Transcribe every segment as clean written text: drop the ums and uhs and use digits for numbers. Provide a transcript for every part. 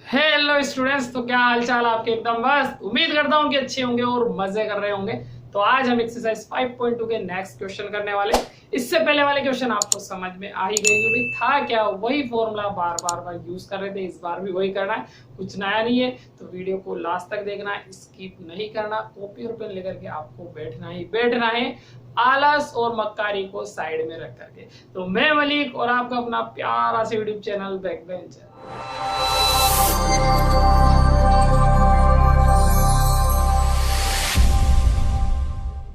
Hello students, तो क्या हाल चाल आपके? एकदम मस्त। उम्मीद करता हूँ कि अच्छे होंगे और मजे कर रहे होंगे। तो आज हम एक्सरसाइज 5.2 के नेक्स्ट क्वेश्चन करने वाले। इससे पहले वाले क्वेश्चन आपको समझ में आ ही गए कि भाई था क्या, वही फॉर्मूला बार बार यूज कर रहे थे। इस बार भी वही करना है, कुछ नया नहीं है। तो वीडियो को लास्ट तक देखना है, स्किप नहीं करना। कॉपी और पेन लेकर के आपको बैठना है आलस और मक्कारी को साइड में रख करके। तो मैं मलिक और आपका अपना प्यारा सा YouTube channel back bencher.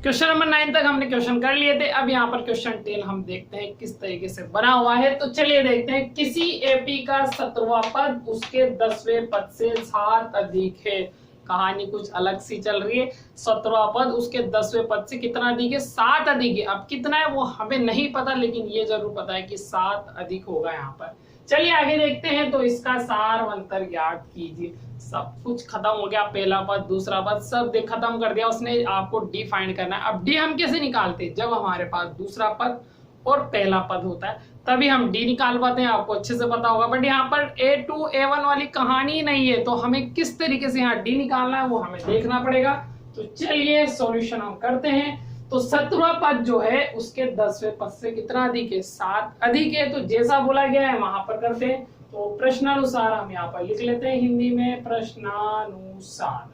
Question number 9 तक हमने क्वेश्चन कर लिए थे। अब यहाँ पर क्वेश्चन 10 हम देखते हैं किस तरीके से बना हुआ है। तो चलिए देखते हैं। किसी एपी का 17वां पद उसके 10वें पद से 7 अधिक है। कहानी कुछ अलग सी चल रही है। 17वां पद उसके 10वें पद से कितना अधिक है? 7 अधिक है। अब कितना है वो हमें नहीं पता, लेकिन ये जरूर पता है कि 7 अधिक होगा यहाँ पर। चलिए आगे देखते हैं। तो इसका सार मंत्र ज्ञात कीजिए। सब कुछ खत्म हो गया, पहला पद दूसरा पद सब खत्म कर दिया उसने। आपको डी फाइंड करना है। अब डी हम कैसे निकालते हैं? जब हमारे पास दूसरा पद और पहला पद होता है तभी हम डी निकाल पाते हैं। आपको अच्छे से पता होगा। बट यहाँ पर A2 A1 वाली कहानी नहीं है, तो हमें किस तरीके से यहाँ डी निकालना है वो हमें देखना पड़ेगा। तो चलिए सॉल्यूशन हम करते हैं। तो 17वां पद जो है उसके 10वें पद से कितना अधिक है? 7 अधिक है। तो जैसा बोला गया है वहां पर करते हैं। तो प्रश्नानुसार हम यहाँ पर लिख लेते हैं हिंदी में, प्रश्नानुसार।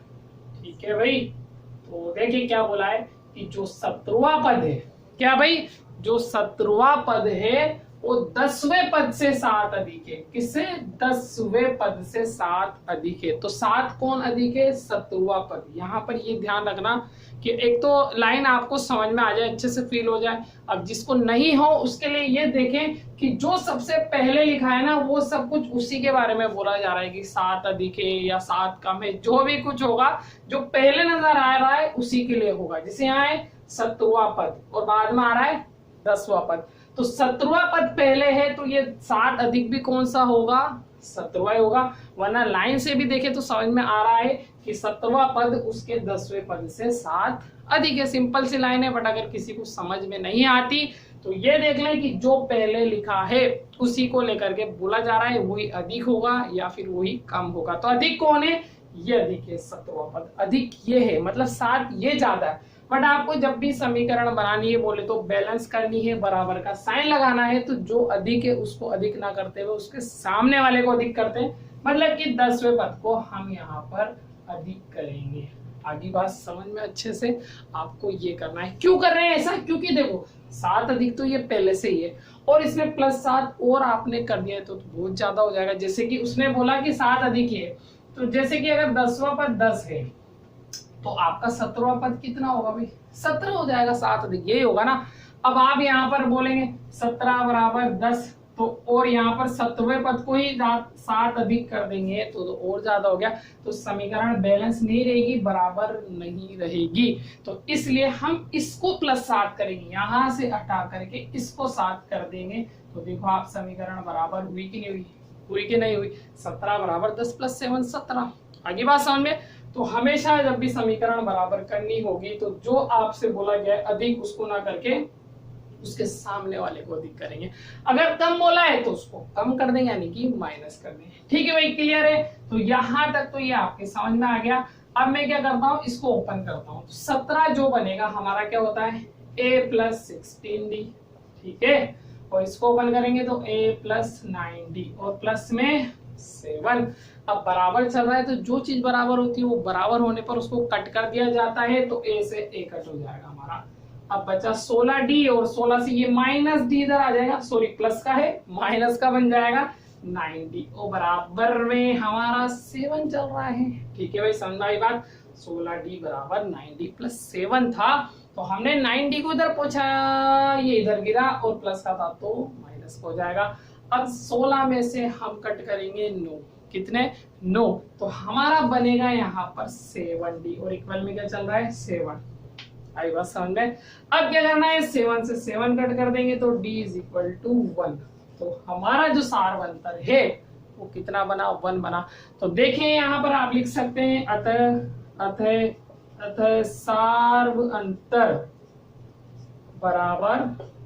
ठीक है भाई। तो देखिए क्या बोला है कि जो 17वां पद है, क्या भाई, जो 17वां पद है वो 10वें पद से 7 अधिक है। किससे? 10वें पद से 7 अधिक है। तो 7 कौन अधिक है? 17वां पद। यहाँ पर ये ध्यान रखना कि एक तो लाइन आपको समझ में आ जाए, अच्छे से फील हो जाए। अब जिसको नहीं हो उसके लिए ये देखें कि जो सबसे पहले लिखा है ना वो सब कुछ उसी के बारे में बोला जा रहा है कि 7 अधिक है या 7 कम है। जो भी कुछ होगा जो पहले नजर आ रहा है उसी के लिए होगा। जैसे यहाँ है 17वां पद और बाद में आ रहा है 10वां पद। तो 17वां पद पहले है तो ये 7 अधिक भी कौन सा होगा? 17वां होगा। वरना लाइन से भी देखे तो समझ में आ रहा है कि 17वां पद उसके 10वें पद से 7 अधिक है। सिंपल सी लाइन है। बट अगर किसी को समझ में नहीं आती तो ये देख लें कि जो पहले लिखा है उसी को लेकर के बोला जा रहा है वही अधिक होगा या फिर वही कम होगा। तो अधिक कौन है? ये अधिक है। 17वां पद अधिक ये है, मतलब 7 ये ज्यादा है। बट आपको जब भी समीकरण बनानी है बोले तो बैलेंस करनी है, बराबर का साइन लगाना है। तो जो अधिक है उसको अधिक ना करते हुए उसके सामने वाले को अधिक करते हैं। मतलब कि 10वें पद को हम यहाँ पर अधिक करेंगे। आगे बात समझ में अच्छे से आपको ये करना है। क्यों कर रहे हैं ऐसा? क्योंकि देखो 7 अधिक तो ये पहले से ही है और इसमें +7 और आपने कर दिया है तो बहुत ज्यादा हो जाएगा। जैसे कि उसने बोला कि 7 अधिक है, तो जैसे कि अगर 10वां पद 10 है तो आपका 17वां पद कितना होगा भाई? 17 हो जाएगा। 7 अधिक यही होगा ना। अब आप यहाँ पर बोलेंगे 17 बराबर 10, तो और यहाँ पर 17वें पद को ही 7 अधिक कर देंगे तो और ज्यादा हो गया। तो समीकरण बैलेंस नहीं रहेगी, बराबर नहीं रहेगी। तो इसलिए हम इसको +7 करेंगे, यहाँ से हटा करके इसको 7 कर देंगे। तो देखो आप समीकरण बराबर हुई कि नहीं हुई? हुई कि नहीं हुई? 17 बराबर 10 + 7 17। आगे बात समझ में। तो हमेशा जब भी समीकरण बराबर करनी होगी तो जो आपसे बोला गया है अधिक उसको ना करके उसके सामने वाले को अधिक करेंगे। अगर कम बोला है तो उसको कम कर देंगे, यानी कि माइनस कर देंगे। ठीक है भाई, क्लियर है? तो यहां तक तो ये आपके समझ में आ गया। अब मैं क्या करता हूं, इसको ओपन करता हूं। तो 17 जो बनेगा हमारा क्या होता है? a + 16d। ठीक है। और इसको ओपन करेंगे तो a + 9d और प्लस में 7। अब बराबर चल रहा है तो जो चीज बराबर होती है वो बराबर होने पर उसको कट कर दिया जाता है। तो a से a कट हो जाएगा हमारा। अब बचा 16d और 16 से ये -d इधर आ जाएगा। सॉरी, प्लस का है, माइनस का बन जाएगा 9d और बराबर में हमारा 7 चल रहा है। ठीक है भाई, समझ आई बात? 16d बराबर 9d + 7 था तो हमने 9d को इधर पहुंचाया, ये इधर गिरा और प्लस का था तो माइनस हो जाएगा। अब 16 में से हम कट करेंगे 9। कितने? 9। तो हमारा बनेगा यहाँ पर 7d और इक्वल में क्या चल रहा है? 7। आई बात समझ में? अब क्या करना है? 7 से 7 कट कर देंगे तो d = 1। तो हमारा जो सार अंतर है वो कितना बना? 1 बना। तो देखें यहाँ पर आप लिख सकते हैं अतः सार अंतर बराबर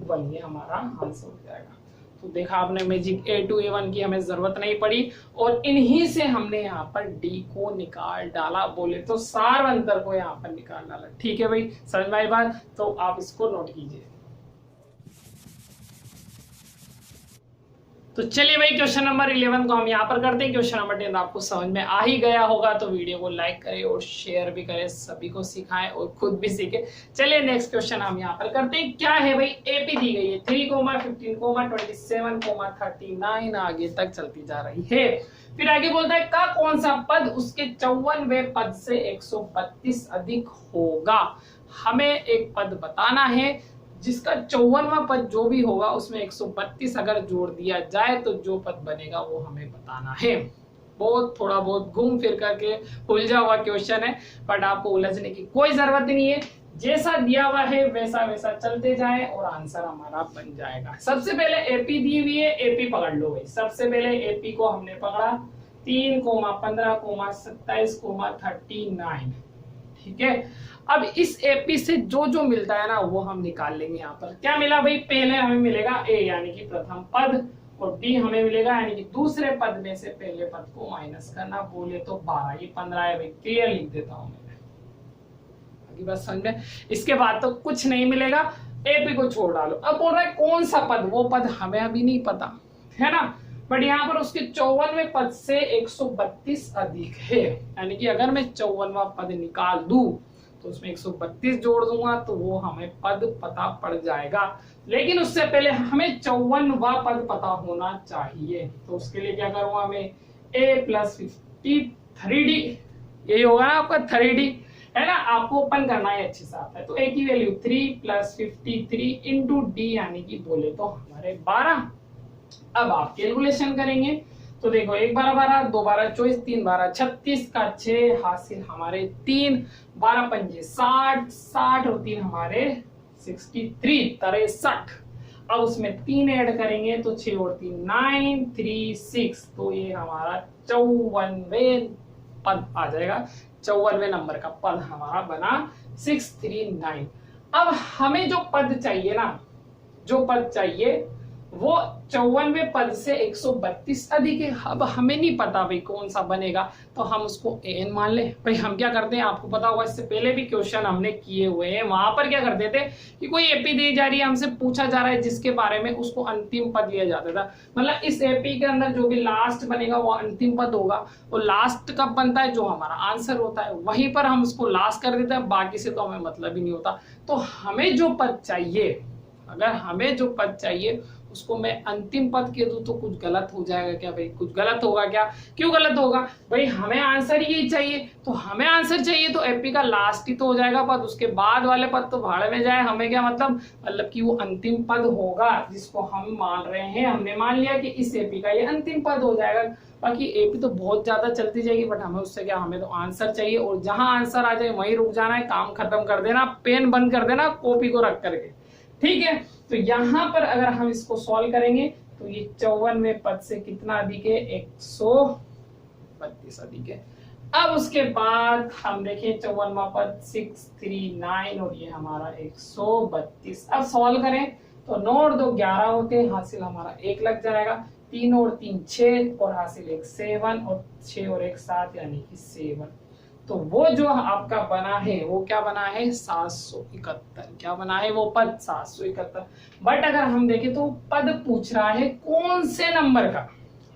1। ये हमारा आंसर हो जाएगा। तो देखा आपने मैजिक A2 A1 की हमें जरूरत नहीं पड़ी और इन्हीं से हमने यहाँ पर D को निकाल डाला, बोले तो सार अंतर को यहाँ पर निकाल डाला। ठीक है भाई, समझ में आई बात? तो आप इसको नोट कीजिए। तो चलिए भाई क्वेश्चन नंबर 11 को हम यहाँ पर करते हैं। क्वेश्चन नंबर 10 आपको समझ में आ ही गया होगा, तो वीडियो को लाइक करें और शेयर भी करें, सभी को सिखाएं और खुद भी सीखें। चलिए नेक्स्ट क्वेश्चन हम यहाँ पर करते हैं। क्या है भाई, एपी दी गई है 3, 15, 27, 39 आगे तक चलती जा रही है। फिर आगे बोलता है का कौन सा पद उसके 54वें पद से 132 अधिक होगा। हमें एक पद बताना है जिसका 54वां पद जो भी होगा उसमें 132 अगर जोड़ दिया जाए तो जो पद बनेगा वो हमें बताना है। बहुत थोड़ा बहुत घूम फिर करके उलझा हुआ क्वेश्चन है, बट आपको उलझने की कोई जरूरत नहीं है। जैसा दिया हुआ है वैसा वैसा चलते जाए और आंसर हमारा बन जाएगा। सबसे पहले एपी दी हुई है, एपी पकड़ लो भाई। सबसे पहले एपी को हमने पकड़ा 3, 15, 27, 39। ठीक है, अब इस एपी से जो जो मिलता है ना वो हम निकाल लेंगे। यहाँ पर क्या मिला भाई, पहले हमें मिलेगा ए यानी कि प्रथम पद, और डी हमें मिलेगा यानी कि दूसरे पद में से पहले पद को माइनस करना, बोले तो 12। ये 15 है भाई, क्लियर लिख देता हूं मैं, बाकी बात समझ में। इसके बाद तो कुछ नहीं मिलेगा, एपी को छोड़ डालो। अब बोल रहा है कौन सा पद, वो पद हमें अभी नहीं पता है ना, बट यहाँ पर उसके 54वें पद से 132 अधिक है, यानी कि अगर मैं 54वां पद निकाल दूं तो उसमें 132 जोड़ दूंगा तो वो हमें पद पता पड़ जाएगा। लेकिन उससे पहले हमें 54वां पद पता होना चाहिए, तो उसके लिए क्या करूंगा मैं, a + 53d, यही होगा ना आपका 3d, है ना, आपको ओपन करना है अच्छे से आता है। तो a की वैल्यू 3 + 53 × d यानी कि बोले तो हमारे 12। अब आप कैलकुलेशन करेंगे तो देखो 1 12 12, 2 12 24, 3 12 36 का 6 हासिल हमारे 3, 12 पंजे 60, 60 और 3 हमारे 63, 63। अब उसमें 3 ऐड करेंगे तो 6 और 3 9, 3 6, तो ये हमारा 54वें पद आ जाएगा। 54वें नंबर का पद हमारा बना 639। अब हमें जो पद चाहिए ना, जो पद चाहिए वो 54वें पद से 132 अधिक है। अब हमें नहीं पता भाई कौन सा बनेगा, तो हम उसको an मान ले। भाई हम क्या करते हैं, आपको पता होगा इससे पहले भी क्वेश्चन हमने किए हुए हैं, वहां पर क्या करते थे कि कोई एपी दी जा रही है, हमसे पूछा जा रहा है जिसके बारे में, उसको अंतिम पद लिया जाता था। मतलब इस एपी के अंदर जो भी लास्ट बनेगा वो अंतिम पद होगा, और लास्ट कब बनता है, जो हमारा आंसर होता है वहीं पर हम उसको लास्ट कर देते हैं, बाकी से तो हमें मतलब ही नहीं होता। तो हमें जो पद चाहिए, अगर हमें जो पद चाहिए उसको मैं अंतिम पद के दूं तो कुछ गलत हो जाएगा क्या भाई, कुछ गलत होगा क्या, क्यों गलत होगा भाई, हमें आंसर यही चाहिए। तो हमें आंसर चाहिए तो एपी का लास्ट ही तो हो जाएगा पद, उसके बाद वाले पद तो भाड़ में जाए, हमें क्या मतलब कि वो अंतिम पद होगा जिसको हम मान रहे हैं। हमने मान लिया कि इस एपी का ये अंतिम पद हो जाएगा। बाकी एपी तो बहुत ज्यादा चलती जाएगी, बट हमें उससे क्या, हमें तो आंसर चाहिए, और जहां आंसर आ जाए वहीं रुक जाना है, काम खत्म कर देना, पेन बंद कर देना, कॉपी को रख करके। ठीक है, तो यहां पर अगर हम इसको सॉल्व करेंगे तो ये 54वें पद से कितना अधिक है, 132 अधिक है। अब उसके बाद हम देखें 54वां पद 639 और ये हमारा 132। अब सॉल्व करें तो 9 और 2 11 होते हैं, हासिल हमारा 1 लग जाएगा, 3 और 3 6 और हासिल 1 7 और 6 और 1 7 यानी कि 7। तो वो जो आपका बना है वो क्या बना है, 771। क्या बना है वो पद, 771। बट अगर हम देखें तो पद पूछ रहा है कौन से नंबर का,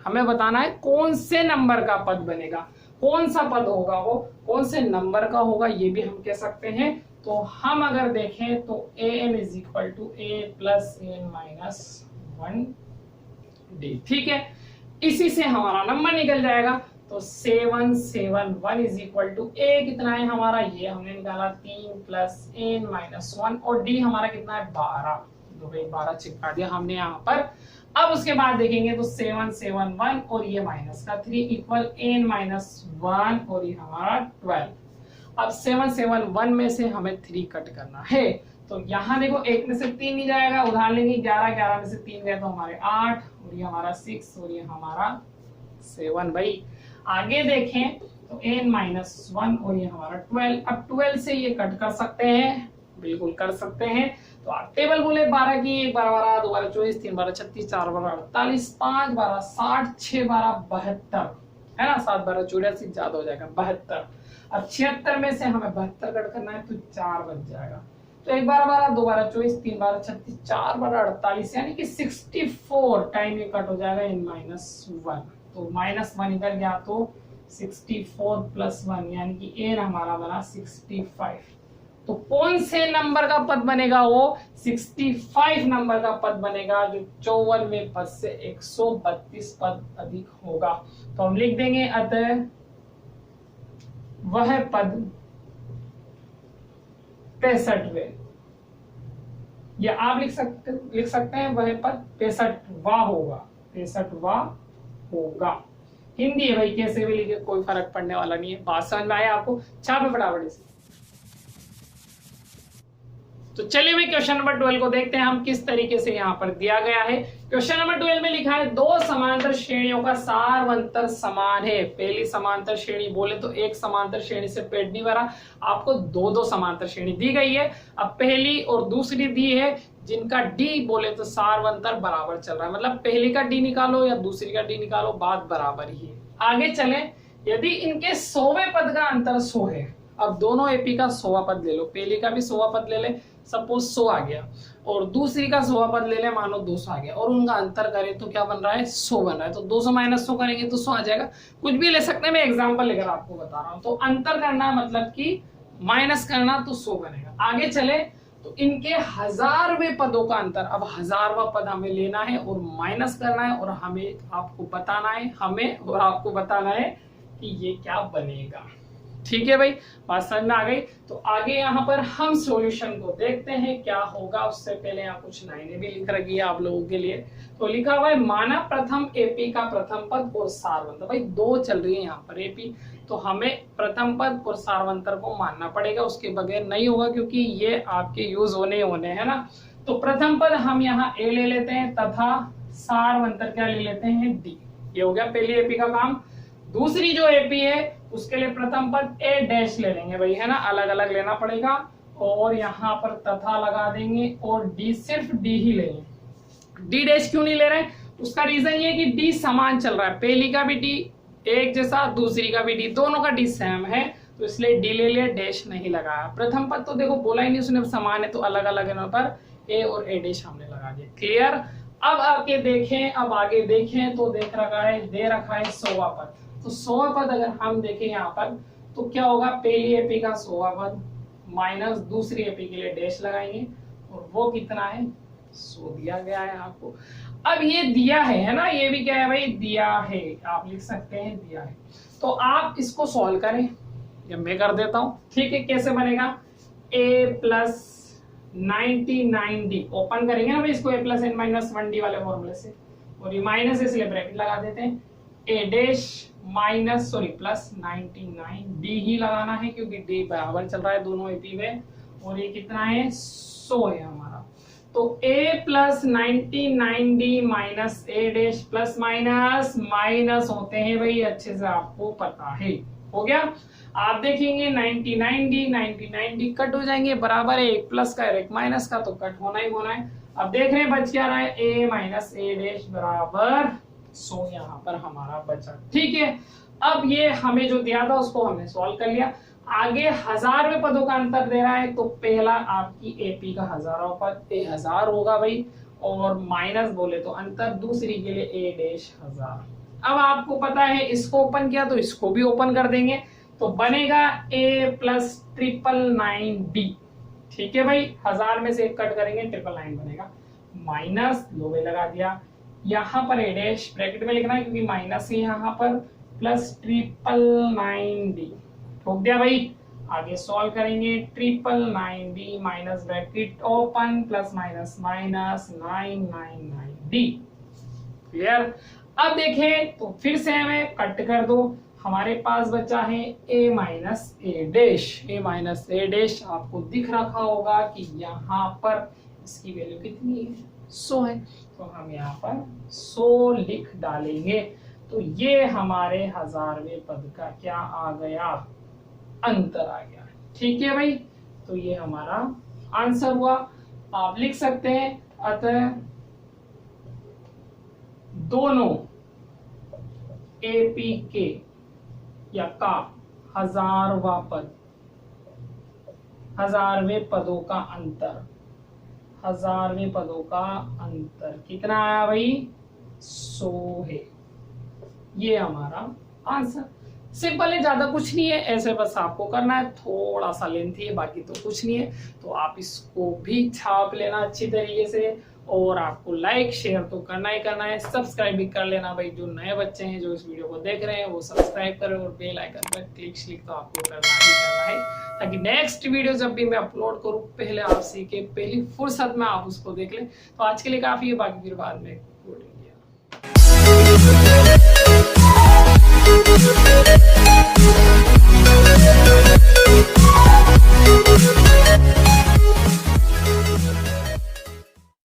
हमें बताना है कौन से नंबर का पद बनेगा, कौन सा पद होगा वो, कौन से नंबर का होगा, ये भी हम कह सकते हैं। तो हम अगर देखें तो an = a + n - 1d। ठीक है, इसी से हमारा नंबर निकल जाएगा। तो 771 = a कितना है हमारा, ये हमने निकाला 3 + n - 1, और d हमारा कितना है 12। तो भाई 12 चिपका दिया हमने यहाँ पर। अब उसके बाद देखेंगे तो 771 और ये माइनस का 3 = n - 1 और ये हमारा 12। अब 771 में से हमें 3 कट करना है, तो यहाँ देखो 1 में से 3 नहीं जाएगा, उधार लेंगे 11, 11 में से 3 गए तो हमारे 8, और ये हमारा 6 और ये हमारा 7। भाई आगे देखें तो n - 1 और ये हमारा 12। अब 12 से ये कट कर सकते हैं, बिल्कुल कर सकते हैं। तो आप टेबल बोले 12 की, 1 12 12, 2 12 24, 3 12 36, 4 12 48, 5 12 60, 6 12 72, है ना, 7 12 84, ज्यादा हो जाएगा 72। अब 76 में से हमें 72 कट करना है तो 4 बच जाएगा। तो 1 12 12, 2 12 24, 3 12 36, 4 12 48, यानी कि 64 टाइम ये कट हो जाएगा इन -1। तो -1 इधर गया तो 64 + 1 यानी कि एन हमारा बना 65। तो कौन से नंबर का पद बनेगा? वो 65 नंबर का पद बनेगा, जो 54वें पद से 132 पद अधिक होगा। तो हम लिख देंगे अतः वह पद 65वें, या आप लिख सकते हैं वह पद 65वां होगा, 65वां होगा। हिंदी है भाई, कैसे भी लिखे कोई फर्क पड़ने वाला नहीं है। बात समझ में आया आपको? छापे फटाफट से। तो चलिए भाई क्वेश्चन नंबर 12 को देखते हैं हम किस तरीके से यहाँ पर दिया गया है। क्वेश्चन नंबर 12 में लिखा है दो समांतर श्रेणियों का सारवंतर समान है। पहली समांतर श्रेणी बोले तो एक समांतर श्रेणी से पेट नहीं भरा, आपको दो समांतर श्रेणी दी गई है। अब पहली और दूसरी दी है जिनका डी बोले तो सारवंतर बराबर चल रहा है, मतलब पहली का डी निकालो या दूसरी का डी निकालो, बात बराबर ही है। आगे चले, यदि इनके 100वें पद का अंतर 100 है, अब दोनों एपी का 100वां पद ले लो, पहली का भी 100वां पद ले ले, सपोज 100 आ गया, और दूसरी का 100वां पद ले ले, मानो 200 आ गया, और उनका अंतर करें तो क्या बन रहा है? 100 बन रहा है। तो 200 - 100 करेंगे तो 100 आ जाएगा। कुछ भी ले सकते हैं, मैं एग्जांपल लेकर आपको बता रहा हूं। तो अंतर करना मतलब कि माइनस करना, तो 100 बनेगा। आगे चले तो इनके 1000वें पदों का अंतर, अब 1000वां पद हमें लेना है और माइनस करना है, और हमें आपको बताना है, हमें और आपको बताना है कि ये क्या बनेगा। ठीक है भाई, बात समझ में आ गई। तो आगे यहाँ पर हम सॉल्यूशन को देखते हैं क्या होगा। उससे पहले यहाँ कुछ लाइनें भी लिख रखी है आप लोगों के लिए। तो लिखा हुआ है माना प्रथम एपी का प्रथम पद और सारवंतर, भाई दो चल रही है यहाँ पर एपी, तो हमें प्रथम पद और सारवंतर को मानना पड़ेगा, उसके बगैर नहीं होगा, क्योंकि ये आपके यूज होने है ना। तो प्रथम पद हम यहाँ ए ले लेते हैं तथा सारवंतर क्या ले लेते हैं? डी। ये हो गया पहली एपी का काम। दूसरी जो एपी है उसके लिए प्रथम पद ए डैश ले लेंगे भाई, है ना, अलग अलग लेना पड़ेगा, और यहाँ पर तथा लगा देंगे, और डी सिर्फ डी ही लेंगे। डी डैश क्यों नहीं ले रहे? उसका रीजन ये कि डी समान चल रहा है, पहली का भी डी एक जैसा, दूसरी का भी डी, दोनों का डी सेम है, तो इसलिए डी ले लिया, डैश नहीं लगाया। प्रथम पद तो देखो बोला ही नहीं उसने, समान है तो अलग अलग है, पर ए और ए डैश हमने लगा दिया। क्लियर? अब आगे देखें तो देख रखा है, दे रखा है 100वां पद। तो 100वां पद अगर हम देखें यहाँ पर तो क्या होगा? पहली एपी का 100वां पद माइनस दूसरी एपी के लिए डैश लगाएंगे, और वो कितना है? 100 दिया गया है आपको। अब ये दिया है ना, ये भी क्या है भाई? दिया है, आप लिख सकते हैं दिया है। तो आप इसको सॉल्व करें, या मैं कर देता हूं। ठीक है, कैसे बनेगा? a + 99d ओपन करेंगे ना भाई इसको, a + n - 1d वाले फॉर्मूले से, और ये माइनस इसलिए ब्रैकेट लगा देते हैं, a डैश प्लस 99d ही लगाना है, क्योंकि d बराबर चल रहा है दोनों एपी में, और ये कितना है? 100 है हमारा। तो a + 99d minus a dash plus minus होते हैं भाई, अच्छे से आपको पता है। हो गया? आप देखेंगे 99d कट हो जाएंगे, बराबर है एक प्लस का और एक माइनस का, तो कट होना ही होना है। अब देख रहे हैं बच क्या रहा है? a - a डैश बराबर 100 यहाँ पर हमारा बचा। ठीक है, अब ये हमें जो दिया था उसको हमने सॉल्व कर लिया। आगे 1000वें पदों का अंतर दे रहा है, तो पहला आपकी एपी का 1000वां पद ए 1000 होगा भाई, और माइनस बोले तो अंतर दूसरी के लिए ए डैश 1000। अब आपको पता है इसको ओपन किया तो इसको भी ओपन कर देंगे, तो बनेगा a + 999d। ठीक है भाई, 1000 में से एक कट करेंगे 999 बनेगा, माइनस लोगे लगा दिया, यहाँ पर ए डैश ब्रैकेट में लिखना है क्योंकि माइनस है यहाँ पर, प्लस 999d ठोक दिया भाई। आगे सॉल्व करेंगे, 999d minus bracket open plus minus 999d। Clear? अब देखें तो फिर से हमें कट कर दो, हमारे पास बचा है a - a डैश। आपको दिख रखा होगा कि यहाँ पर इसकी वैल्यू कितनी है? 100 है, तो हम यहाँ पर 100 लिख डालेंगे। तो ये हमारे 1000वें पद का क्या आ गया? अंतर आ गया। ठीक है भाई, तो ये हमारा आंसर हुआ। आप लिख सकते हैं अतः दोनों एपी के या का हजारवां पद, हजारवें पदों का अंतर, हजारवें पदों का अंतर कितना आया भाई? 100 है। ये हमारा आंसर सिंपल है, ज्यादा कुछ नहीं है, ऐसे बस आपको करना है, थोड़ा सा लेंथी है, बाकी तो कुछ नहीं है। तो आप इसको भी छाप लेना अच्छी तरीके से, और आपको लाइक शेयर तो करना ही करना है, सब्सक्राइब भी कर लेना भाई। जो नए बच्चे हैं जो इस वीडियो को देख रहे हैं वो सब्सक्राइब करें और बेल आइकन पर क्लिक तो आपको करना ही करना है, ताकि नेक्स्ट वीडियो जब भी मैं अपलोड करूं पहले आप सीखे, पहली फुर्सत में आप उसको देख लें। तो आज के लिए काफी है, बाकी फिर बाद में गुड इंडिया।